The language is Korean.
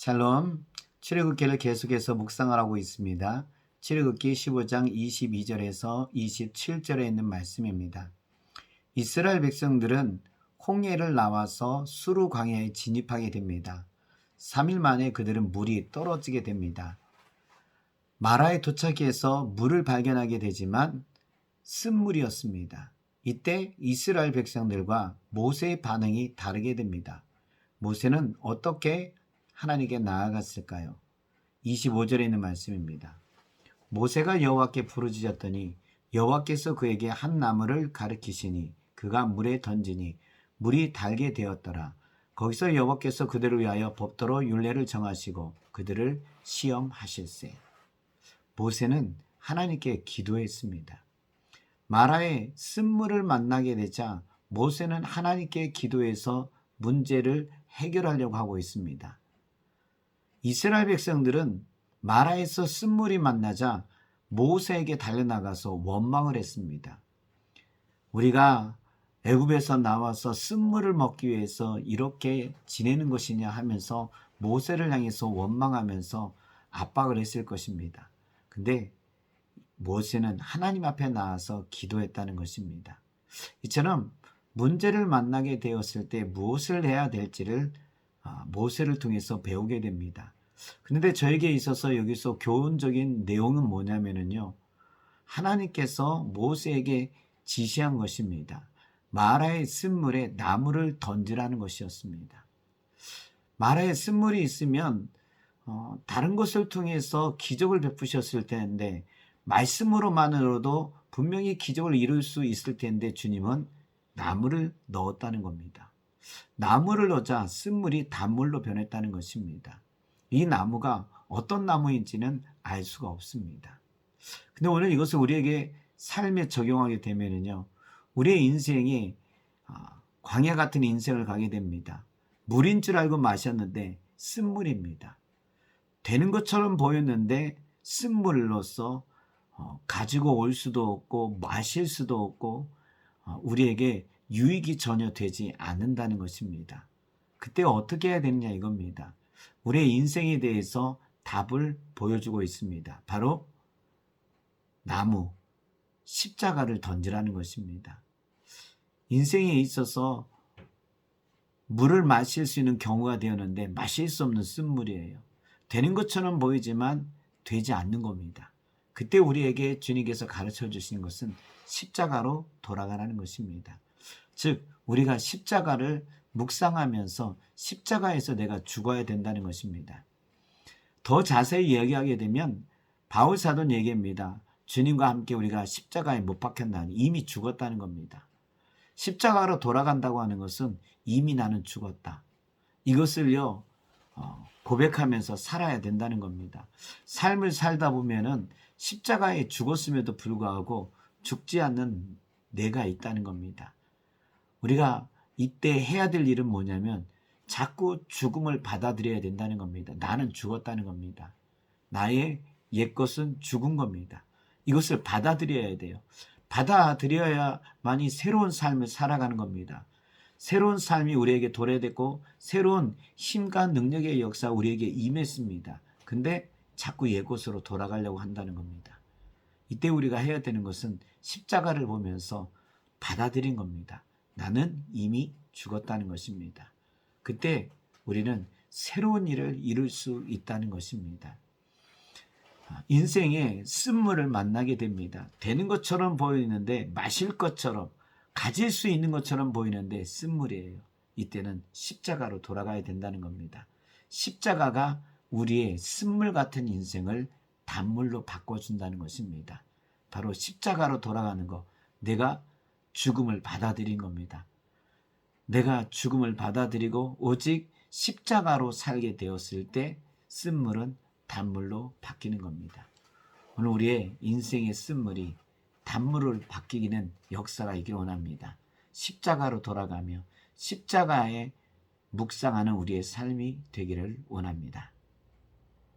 샬롬, 출애굽기를 계속해서 묵상을 하고 있습니다. 출애굽기 15장 22절에서 27절에 있는 말씀입니다. 이스라엘 백성들은 홍해를 나와서 수르 광야에 진입하게 됩니다. 3일 만에 그들은 물이 떨어지게 됩니다. 마라에 도착해서 물을 발견하게 되지만 쓴물이었습니다. 이때 이스라엘 백성들과 모세의 반응이 다르게 됩니다. 모세는 어떻게 하나님께 나아갔을까요? 25절에 있는 말씀입니다. 모세가 여호와께 부르짖었더니 여호와께서 그에게 한 나무를 가리키시니 그가 물에 던지니 물이 달게 되었더라. 거기서 여호와께서 그들을 위하여 법도로 율례를 정하시고 그들을 시험하실세. 모세는 하나님께 기도했습니다. 마라에 쓴물을 만나게 되자 모세는 하나님께 기도해서 문제를 해결하려고 하고 있습니다. 이스라엘 백성들은 마라에서 쓴물이 만나자 모세에게 달려나가서 원망을 했습니다. 우리가 애굽에서 나와서 쓴물을 먹기 위해서 이렇게 지내는 것이냐 하면서 모세를 향해서 원망하면서 압박을 했을 것입니다. 근데 모세는 하나님 앞에 나와서 기도했다는 것입니다. 이처럼 문제를 만나게 되었을 때 무엇을 해야 될지를 모세를 통해서 배우게 됩니다. 그런데 저에게 있어서 여기서 교훈적인 내용은 뭐냐면요. 하나님께서 모세에게 지시한 것입니다. 마라의 쓴물에 나무를 던지라는 것이었습니다. 마라에 쓴물이 있으면 다른 것을 통해서 기적을 베푸셨을 텐데 말씀으로만으로도 분명히 기적을 이룰 수 있을 텐데 주님은 나무를 넣었다는 겁니다. 나무를 넣자 쓴물이 단물로 변했다는 것입니다. 이 나무가 어떤 나무인지는 알 수가 없습니다. 근데 오늘 이것을 우리에게 삶에 적용하게 되면요, 우리의 인생이 광야 같은 인생을 가게 됩니다. 물인 줄 알고 마셨는데 쓴물입니다. 되는 것처럼 보였는데 쓴물로서 가지고 올 수도 없고 마실 수도 없고 우리에게 유익이 전혀 되지 않는다는 것입니다. 그때 어떻게 해야 되느냐 이겁니다. 우리의 인생에 대해서 답을 보여주고 있습니다. 바로 나무, 십자가를 던지라는 것입니다. 인생에 있어서 물을 마실 수 있는 경우가 되었는데 마실 수 없는 쓴물이에요. 되는 것처럼 보이지만 되지 않는 겁니다. 그때 우리에게 주님께서 가르쳐 주신 것은 십자가로 돌아가라는 것입니다. 즉 우리가 십자가를 묵상하면서 십자가에서 내가 죽어야 된다는 것입니다. 더 자세히 이야기하게 되면 바울 사도는 얘기합니다. 주님과 함께 우리가 십자가에 못 박혔나니 이미 죽었다는 겁니다. 십자가로 돌아간다고 하는 것은 이미 나는 죽었다. 이것을요 고백하면서 살아야 된다는 겁니다. 삶을 살다 보면은 십자가에 죽었음에도 불구하고 죽지 않는 내가 있다는 겁니다. 우리가 이때 해야 될 일은 뭐냐면 자꾸 죽음을 받아들여야 된다는 겁니다. 나는 죽었다는 겁니다. 나의 옛것은 죽은 겁니다. 이것을 받아들여야 돼요. 받아들여야만이 새로운 삶을 살아가는 겁니다. 새로운 삶이 우리에게 도래됐고 새로운 힘과 능력의 역사 우리에게 임했습니다. 근데 자꾸 옛것으로 돌아가려고 한다는 겁니다. 이때 우리가 해야 되는 것은 십자가를 보면서 받아들인 겁니다. 나는 이미 죽었다는 것입니다. 그때 우리는 새로운 일을 이룰 수 있다는 것입니다. 인생에 쓴물을 만나게 됩니다. 되는 것처럼 보이는데 마실 것처럼 가질 수 있는 것처럼 보이는데 쓴물이에요. 이때는 십자가로 돌아가야 된다는 겁니다. 십자가가 우리의 쓴물 같은 인생을 단물로 바꿔준다는 것입니다. 바로 십자가로 돌아가는 것, 내가 죽음을 받아들인 겁니다. 내가 죽음을 받아들이고 오직 십자가로 살게 되었을 때 쓴물은 단물로 바뀌는 겁니다. 오늘 우리의 인생의 쓴물이 단물을 바뀌기는 역사가 있기를 원합니다. 십자가로 돌아가며 십자가에 묵상하는 우리의 삶이 되기를 원합니다.